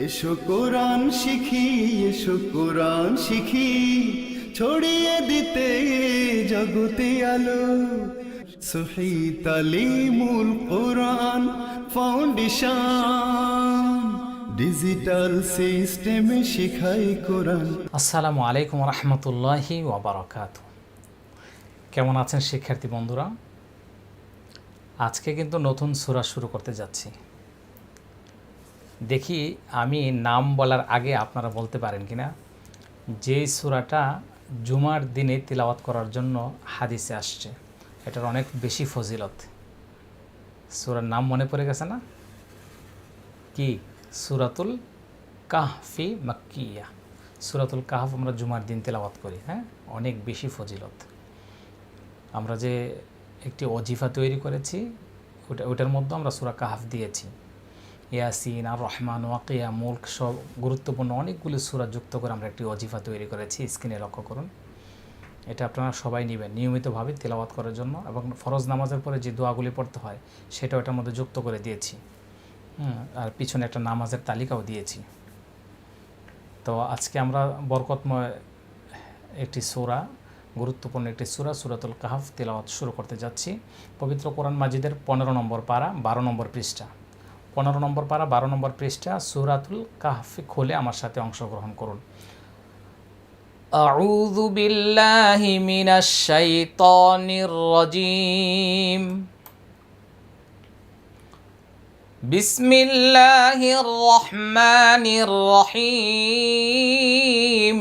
এসো কোরআন শিখি, এসো কোরআন শিখি, ছড়িয়ে দিতে জগতে আলো। সহি তালিমুল কোরআন ফাউন্ডেশন, ডিজিটাল সিস্টেমে শিখাই কোরআন। আসসালামু আলাইকুম রহমতুল্লাহি ওয়াবারাকাতুহু। কেমন আছেন শিক্ষার্থী বন্ধুরা? আজকে কিন্তু নতুন সূরা শুরু করতে যাচ্ছি। দেখি আমি নাম বলার আগে আপনারা বলতে পারেন কিনা যে সূরাটা জুমার দিনে তিলাওয়াত করার জন্য হাদিসে আসছে, এটার অনেক বেশি ফজিলত। সূরার নাম মনে পড়ে গেছে না? কি? সূরাতুল কাহফি মাক্কিয়া। সূরাতুল কাহফ আমরা জুমার দিন তিলাওয়াত করি। হ্যাঁ, অনেক বেশি ফজিলত। আমরা যে একটি ওজিফা তৈরি করেছি, ওটার মধ্যে আমরা সূরা কাহফ দিয়েছি। ইয়াসিন, আর রহমান, ওয়াকিয়া, মুলক সব গুরুত্বপূর্ণ অনেকগুলি সূরা যুক্ত করে আমরা একটি ওজিফা তৈরি করেছি। স্ক্রিনে লক্ষ্য করুন। এটা আপনারা সবাই নেবেন নিয়মিতভাবে তিলাওয়াত করার জন্য, এবং ফরজ নামাজের পরে যে দোয়াগুলি পড়তে হয় সেটাও এটার মধ্যে যুক্ত করে দিয়েছি। আর পিছনে একটা নামাজের তালিকাও দিয়েছি। তো আজকে আমরা বরকতময় একটি সূরা, গুরুত্বপূর্ণ একটি সূরা, সূরাতুল কাহফ তিলাওয়াত শুরু করতে যাচ্ছি। পবিত্র কোরআন মাজিদের 15 নম্বর পারা 12 নম্বর পৃষ্ঠা, 15 নম্বর পারা 12 নম্বর পৃষ্ঠা সূরাতুল কাহফ খুলে আমার সাথে অংশগ্রহণ করুন। আউযু বিল্লাহি মিনাশ শাইতানির রাজীম। বিসমিল্লাহির রহমানির রহিম।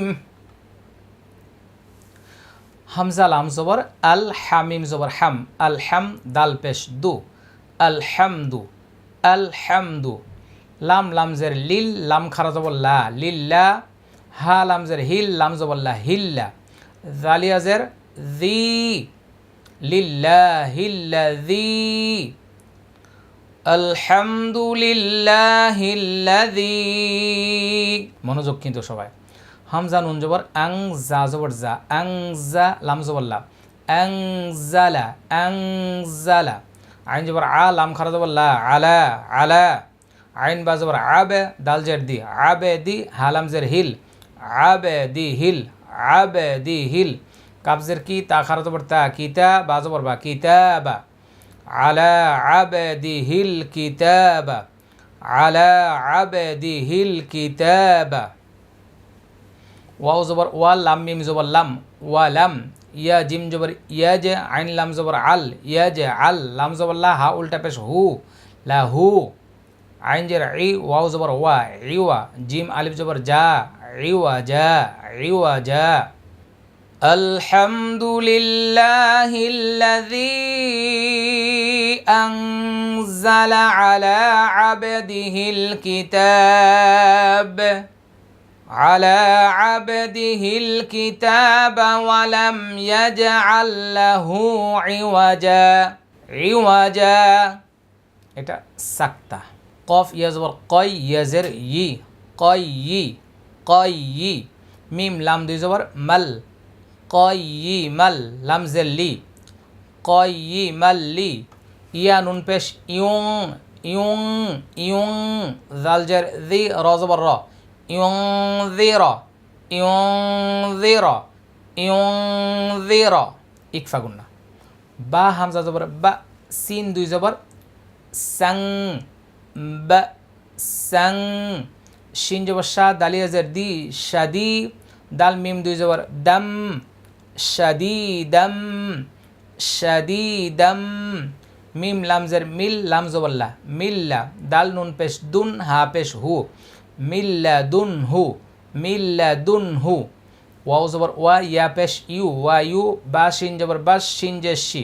হামজা লাম জবর আল, হামিম জবর হাম, আল হাম দাল পেশ দু, আল হামদু, আল হামদু। লাম লাম জের লিল, লাম খারা জবর লা, লিল্লা। হা লাম জের হিল, লাম জবর লা, হিল্লা। জালিয়া জের জি, লিল্লাহিল্লাযী। আলহামদুলিল্লাহিল্লাযী। মনোযোগ কিন্তু সবাই। হামজা নুন জবর আং, জা জবর জা, আং জা, লাম জবর লা, আং জালা, আং জালা। আইন জবর আ, লাম খারা জবর লা, আলা, আলা। আইন বা জবর আবে, দাল জের দি, আবে দি। হা লাম জের হিল, আবে দি হিল, আবে দি হিল। কাবজের কি, তা খারা জবর তা, কিতা, বা জবর বা, কিতাবা। আলা আবদিহিল কিতাবা, আলা আবদিহিল কিতাবা। ওয়াও জবর ওয়া, লাম মিম জবর লাম, ওয়ালাম। ইয়া জিম জবর ইয়াজ, আইন লাম জবর আল, ইয়াজ আল। লাম জবর লা, হা উল্টা পেশ হু, লাহু। আইন জের ই, ওয়াও জবর ওয়া, ইওয়া। জিম আলিফ জবর যা, ইওয়াজা, ইওয়াজা। আলহামদুলিল্লাহিল্লাযী আনজালা আলা আবদিহিল কিতাব, আলা আবদিহিল কিতাব ওয়া লাম ইয়াজআল লাহু ইওয়াজা, ইওয়াজা। এটা সাক্তা। কফ ইয়া জবর কয়, ইয়া জের ই, কয়ই, কয়ই। মিম লাম দুই জবর মাল, কয়িমাল, লাম জের লি, কয়িমাল্লি। ইয়া নুন পেশ ইউং, ইউং, ইউং। জাল জের জি, র জবর র, ইউং জির, ইউং জির, ইউং জির। ইকফা গুন্না। বা হামজা জবর বা, সিন দুই জবর সাং, বা সাং। শিন জবর শা, দালিয়া জের দি, শাদি। দাল মিম দুই জবর দম, শাদীদাম, শাদীদাম। মিম লাম জের মিল, লাম জবর লা, মিল্লা। দাল নুন পেশ দুন, হা পেশ হু, মিল্লাদুনহু, মিল্লাদুনহু। ওয়াও জবর ওয়া, ইয়া পেশ ইউ, ওয়া ইউ। বা শিন জবর বাস, শিন জের শি,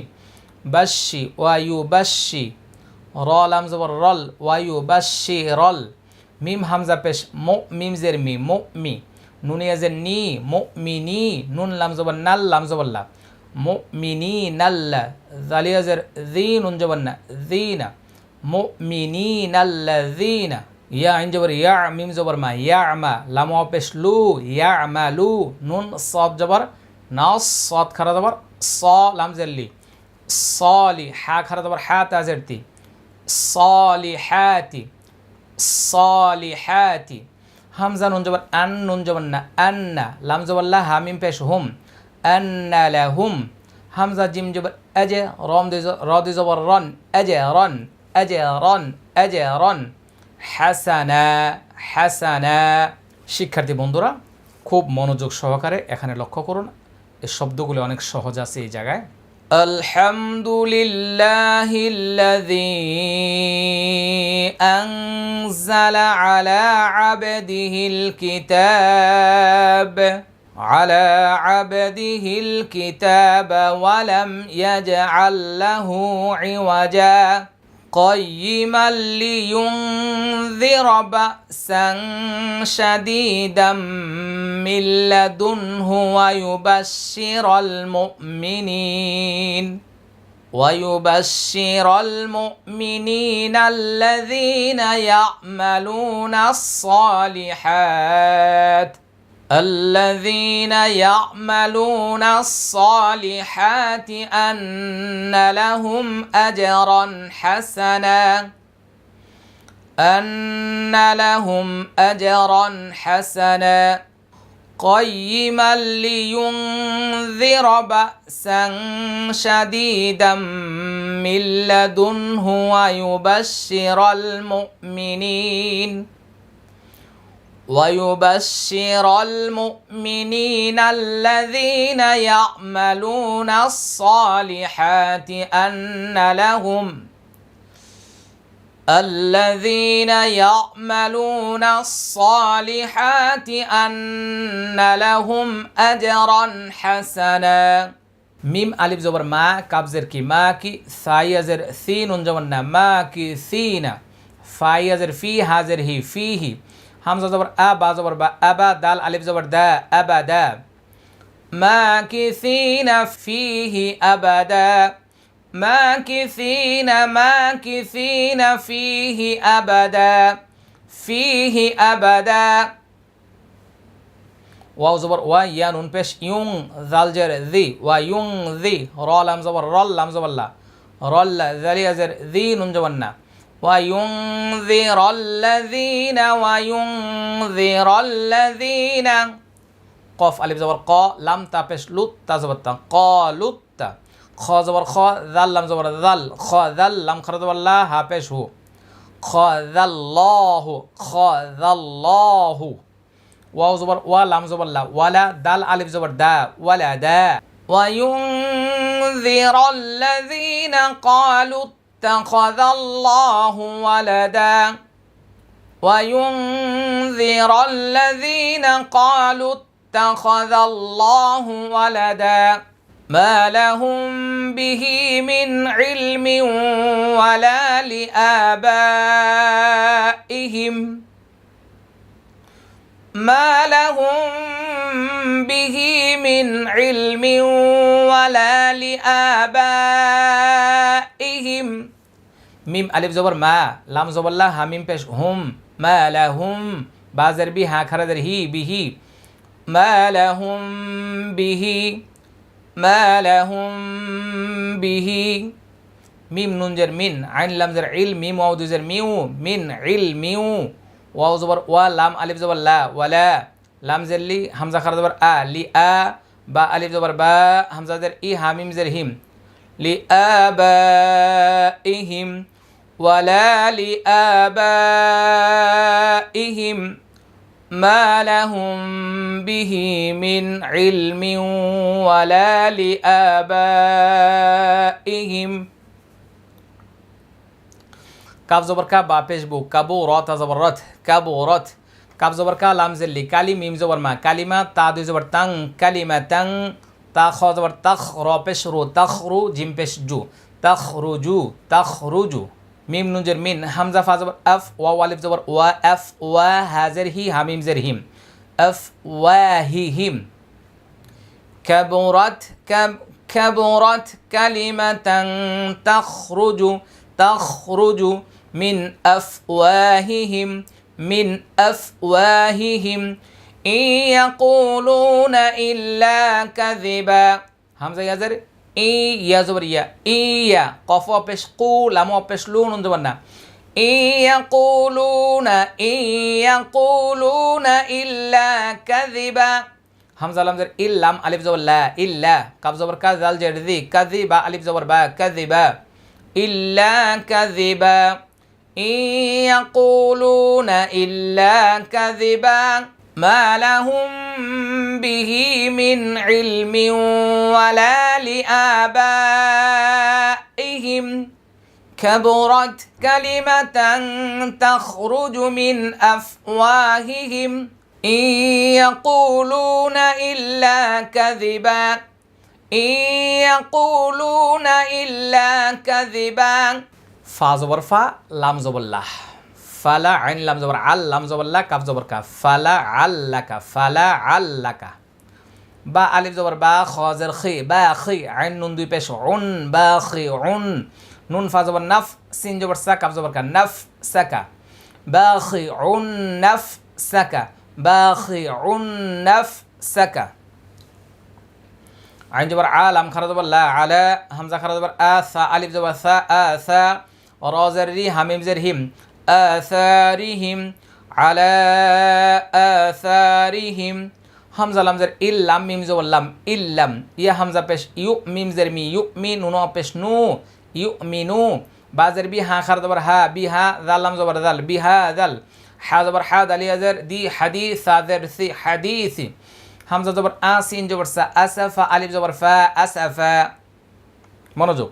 বাসশি, ওয়া ইউ বাসশি। র লাম জবর রল, ওয়া ইউ বাসশি রল। মিম হামজা পেশ মো, মিম জের মি, মো মি। নুনিয়া জের নি, মুমিনি। নুন লাম জবর নাল, লাম জবর লা, মুমিনিনাল্লা। জালিয়া জের জি, নুন জবর না, জিনা, মুমিনিনাল্লাযিনা। ইয়া আইন জবর ইয়া, মিম জবর মা, ইয়ামা। লাম ওয়া পেশ লু, ইয়ামালু। নুন সাদ জবর নাস, সাদ খারা জবর স, লাম জের লি, সলি। হা খারা জবর হা, তা জের তি, সলিহাতি, সলিহাতি হামজা নুন জবর আন নুন জবর না আন্না লাম জবর লা হা মিম পেশ হুম আন্না লাহুম হামজা জিম জবর আজে র দুই জবর রন আজে রন আজে রন আজে রন হাসানা হাসানা। শিক্ষার্থী বন্ধুরা খুব মনোযোগ সহকারে এখানে লক্ষ্য করুন, এই শব্দগুলো অনেক সহজ আছে এই জায়গায়। আলহামদুলিল্লাহিল্লাযী আনজালা আলা আবদিহিল কিতাব على عبده الكتاب ولم يجعل له عوجا قيما لينذر بأسا شديدا من لدنه ويبشر المؤمنين الذين يعملون الصالحات أن لهم أجرا حسنا قيما لينذر بأسا شديدا من لدنه ويبشر المؤمنين الذين يعملون الصالحات أن لهم أجرا حسنا মিম আলিফ জবর মা কাবজের কি মা কি সাইয়াজের সি নুন জবর না মা কি সিনা ফাইয়াজের ফি হাজের হি ফিহি হামজা জবর আ বা জবর বা আবা দাল আলিফ জবর দা আবাদা মাকিসিনা ফিহি আবাদা মাকিসিনা ফিহি আবাদা ওয়াও জবর ওয়া ইয়া নুন পেশ ইউং জাল জের জি ওয়া ইউং জি র লাম জবর রল লাম জবর লা রল জালি আজের জি নুন জবর না وينذر الذين قف ألف زبر قا لم تابش لوت تا زبر تا قا لوت خا زبر خا ذل لم زبر ذل خا ذل لم خر زبر لا هابش هو خا ذلله واو زبر وا لم زبر لا ولا دال ألف زبر دا ولا دا وينذر الذين قالوا اتخذ الله ولدا وينذر الذين قالوا اتخذ الله ولدا ما لهم به من علم ولا لآبائهم মিম আলিফ জবর মা লাম জবর লা হা মিম পেশ হুম মা লাহুম বাজের বি হা খারাজের হি বিহি মা লাহুম বিহি মিম নুন জের মিন আইন লাম জের ইল মিম ওয়াও দুজের মিউ মিন ইল মিউ ওয়াও জবর ওয়া লাম আলিফ জবর লা ওয়ালা লাম জের লি হামজা খারাজ জবর আ লি আ বা আলিফ জবর বা হামজা জের ই হা মিম জের হিম লি আবাইহিম ওয়ালা লি আবাইহিম মা লাহুম বিহি মিন ইলমিন ওয়ালা লি আবাইহিম কাব জবর কা বা পেশ বু কাবু রত জবর রত কাবু রত কাব জবর কা লাম জেলি কালি মিম জবর মা কালিমা তা দুই জবর তাং কালিমা তাং তা খ জবর তাখ র পেশ রু তাখরু জিম পেশ জু তাখরুজু মিম নুন জের মিন হামজা ফা জবর আফ ওয়া আলিফ জবর ওয়া আফ ওয়া হাজের হি হামিম জের হিম আফ ওয়াহিহিম কাবুরাত কালিমাতান তাখরুজু মিন আফওয়াহিহিম ইয়াকুলুনা ইল্লা কাযিবা হামজা ইয়াজের ইয়া জবর ইয়া ইয়া কফ পেশ কু লাম পেশ লু নুন জবর না ইল্লা কাযিবা। হামজা লাম জের ইল্লাম আলিফ জবর লা ইল্লা, কাফ জবর কা জাল জের জি কাযিবা আলিফ জবর বা কাযিবা ইল্লা কাযিবা। ইয়াকুলুনা ইল্লা কাযিবা মা লাহুম বিহি মিন ইলমিন ওয়ালা লিআবাইহিম كبرت كلمة تخرج من أفواههم إن يقولون إلا كذبا يقولون إلا كذبا ফা জবর ফা লাম জবর লা ফালা আইন লাম জবর আল লাম জবর লা কাফ জবর কা ফালা আল্লাকা ফালা আল্লাকা বা আলিফ জবর বা খ জের খি বা খি আইন নুন দুই পেশ উন বা খি উন নুন ফা জবর নাফ সিন জবর সা কাফ জবর কা নাফ সাকা বাখি উন নাফ সাকা বাখি উন নাফ সাকা আইন জবর আলাম খারা জবর লা আলা হামজা খারা জবর আসা আলিফ জবর সা আসা রা জের রি হামিম জের হিম আসারিহিম আলা আসারিহিম হামজা লাম জের ইল্লাম মিম জবর লাম ইল্লাম ইয়া হামজা পেশ ইউ মিম জের মি ইউ মি নুন পেশ নু ইউমিনু বাজের বি হা খার জবর হা বি হা জাল লাম জবর জাল বি হা জাল হা জবর হা দালি আজর দি হাদিস সাজর সি হাদিসি হামজা জবর আ সিন জবর সা আসফা আলিফ জবর ফা আসফা মনোযোগ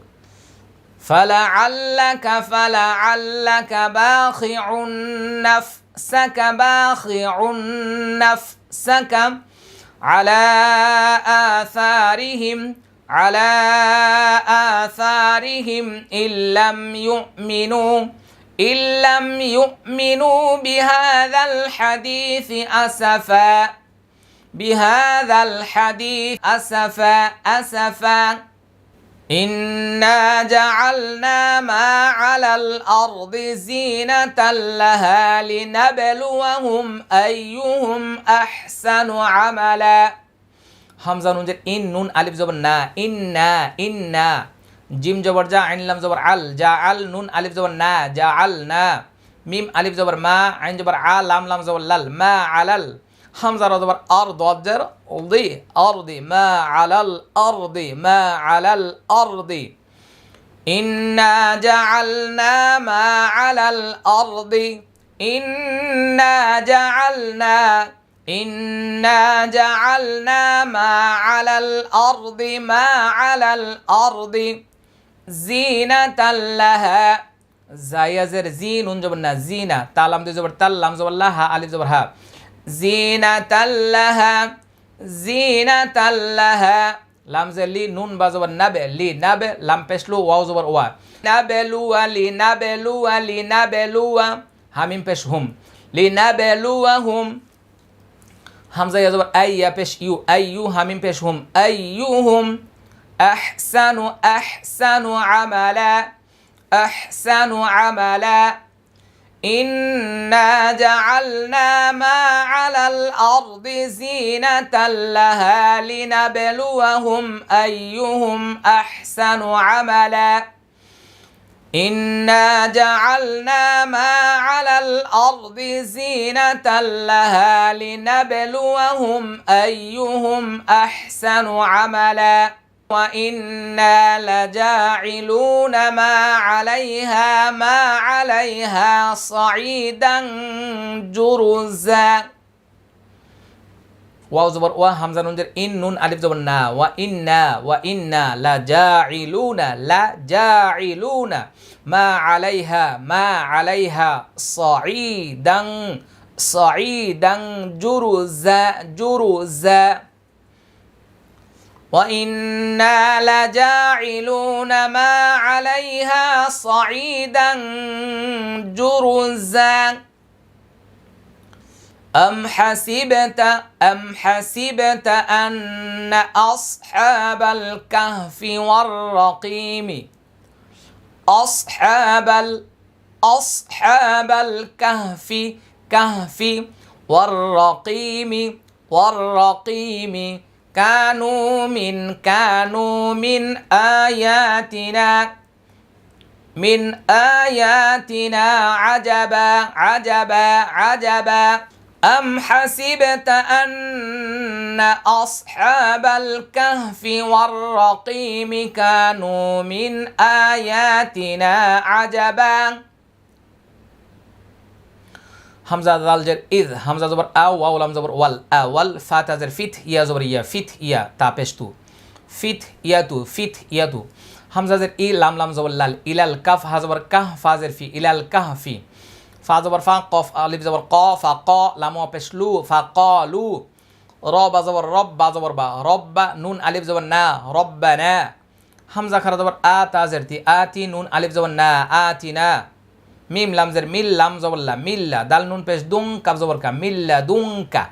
ফালাআল্লাকা বাখিউন নাফসাকা আলা আসারিহিম على آثارهم إن لم يؤمنوا بهذا الحديث أسفا إنا جعلنا ما على الأرض زينة لها لنبلوهم أيهم أحسن عملا হামজা নুন জের ইন নুন আলিফ জবর না ইন্না ইন্না জিম জবর জা আইন লাম জবর আল জা আল নুন আলিফ জবর না জা আল না মিম আলিফ জবর মা আইন জবর আ লাম লাম জবর লাল মা আলাল হামজা র জবর আর দাদ জের উদি আরদি মা আলাল আরদি মা আলাল আরদি ইন্না জাআলনা মা আলাল আরদি ইন্না জাআলনা إنا جعلنا ما على الأرض زينة لها زايزر زين جبنا زينة تالام دي زبر تال لام زبر لها ألف زبر ها زينة لها لام زر لي نون با زبر نبه لي نبه لام پشلو واو زبر وا لنبلوا همين پش هم لنبلوهم হামজা ইয়া জবর আইয়া পেশ ইউ আইয়ু হামিম পেশ হুম আইয়ুহুম আহসানু আমালা ইন্না জাআলনা মা আলাল আরদি জিনাতাল লাহা লিনাবলুয়াহুম আইয়ুহুম আহসানু আমালা إنا جعلنا ما على الأرض زينة لها لنبلوهم أيهم أحسن عملا وإنا لجاعلون ما عليها صعيدا جرزا ওয়াও জবর ওয়া হামজা নুন জের ইন নুন আলিফ জবর না ওয়া ইন্না লা জাইলুনা মা আলাইহা সাঈদান জুরুজা وإنا لجاعلون ما عليها صعيدا جرزا أم حسبت أن أصحاب الكهف والرقيم أصحاب الكهف والرقيم كانوا من آياتنا মিন আয়াতিনা আজাবা আজাবা আজাবা আম হাসিবতা আন্না আসহাবাল কাহফি ওয়ার রাকিমি কানু মিন আয়াতিনা আজাবা হামজা দাল জের ইদ হামজা জবর আও ওয়াও লাম জবর ওয়াল আওয়াল ফা তা জের ফিত ইয়া জবর ইয়া ফিত ইয়া তা পেশ তু ফিত ইয়াতু হামজা জের ই লাম লাম জবর লাল ইলাল কাফ হা জবর কাহ ফা জের ফি ইলাল কাহফি ফা জবর ফা কফ আলিফ জবর ক ফা ক লাম ওয়া পেশ লু ফা ক্বালু র বা জবর রব বা জবর বা রব্বা নুন আলিফ জবর না রব্বানা হামজা খারা জবর আ তা জের তি আতি নুন আলিফ জবর না আতিনা মিম লাম জের মিল লাম জবর লা মিল্লা দাল নুন পেশ দুং কাফ জবর কা মিল্লা দুংকা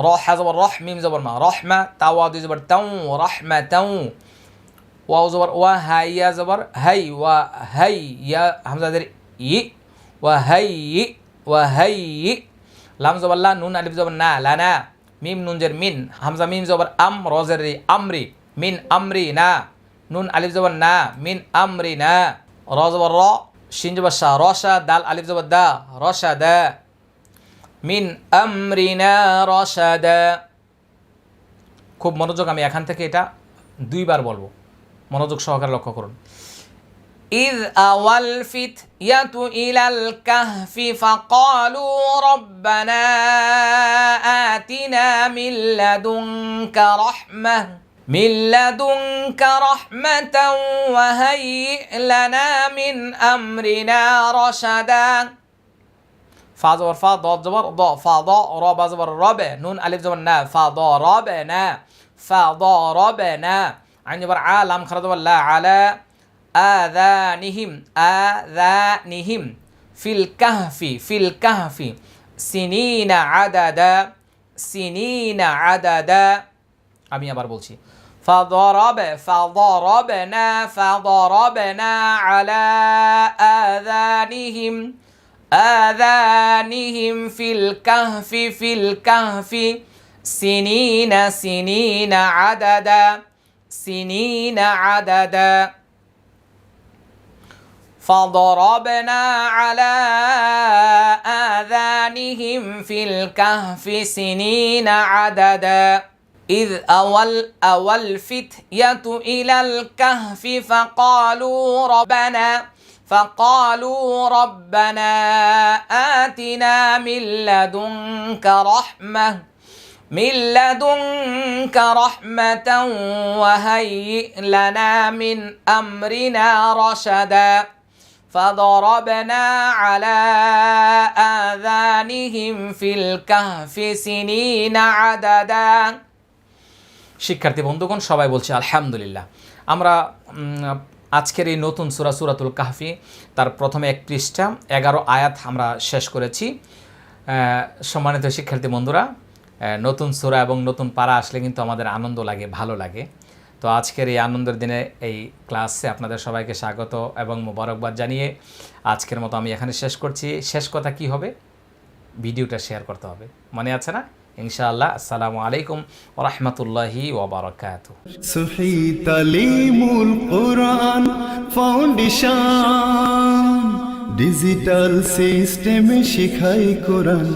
র হা জবর রহ মিম জবর মা রহমা তাওয়া দুই জবর তাও রহমা তাও ওয়াও জবর ওয়া হাই ইয়া জবর হাই ওয়া হাই ইয়া হামজা জের ই ওয়া হাই লাম জবর লা নুন আলিফ জবর না লানা মিম নুন জের মিন হামজা মিম জবর আম র জের রি আমরি মিন আমরি না নুন আলিফ জবর না মিন আমরি না র জবর র শিন জবর শা রশা দাল আলিফ জবর দা রশাদা মিন আমরিনা রশাদা খুব মনোযোগ আমি এখান থেকে এটা দুইবার বলবো মনোযোগ সহকারে লক্ষ্য করুন ইয আওয়াল ফিতয়াতু ইলাল কাহফি ফাকালু রব্বানা আতিনা মিন লাদুনকা রাহমাহ من لدنك رحمة وهيئ لنا من أمرنا رشدا فا زبر فا ضاد زبر ضا فا ضا را با زبر رب نون ألف زبر نا فا ضربنا فا ضربنا عين زبر ع لام خرج زبر لا على آذانهم في الكهف سنين عددا আমি আবার বলছি فضربنا على آذانهم في الكهف سنين عددا فضربنا على آذانهم في الكهف سنين عددا إذ أوى الفتية إلى الكهف فقالوا ربنا آتنا من لدنك رحمة وهيئ لنا من أمرنا رشدا فضربنا على آذانهم في الكهف سنين عددا শিক্ষার্থী বন্ধুগণ সবাই বলছে আলহামদুলিল্লাহ। আমরা আজকের এই নতুন সূরা সূরাতুল কাহফি তার প্রথমে 1 পৃষ্ঠা 11 আয়াত আমরা শেষ করেছি। সম্মানিত শিক্ষার্থী বন্ধুরা, নতুন সূরা এবং নতুন পারা আসলে কিন্তু আমাদের আনন্দ লাগে, ভালো লাগে। তো আজকের এই আনন্দের দিনে এই ক্লাসে আপনাদের সবাইকে স্বাগত এবং মোবারকবাদ জানিয়ে আজকের মতো আমি এখানে শেষ করছি। শেষ কথা কি হবে? ভিডিওটা শেয়ার করতে হবে, মনে আছে না? ইনশাআল্লাহ। আসসালামু আলাইকুম ওয়া রাহমাতুল্লাহি ওয়া বারাকাতুহু। সহি তালিমুল কোরআন ফাউন্ডেশন ডিজিটাল সিস্টেমে শিখাই কোরআন।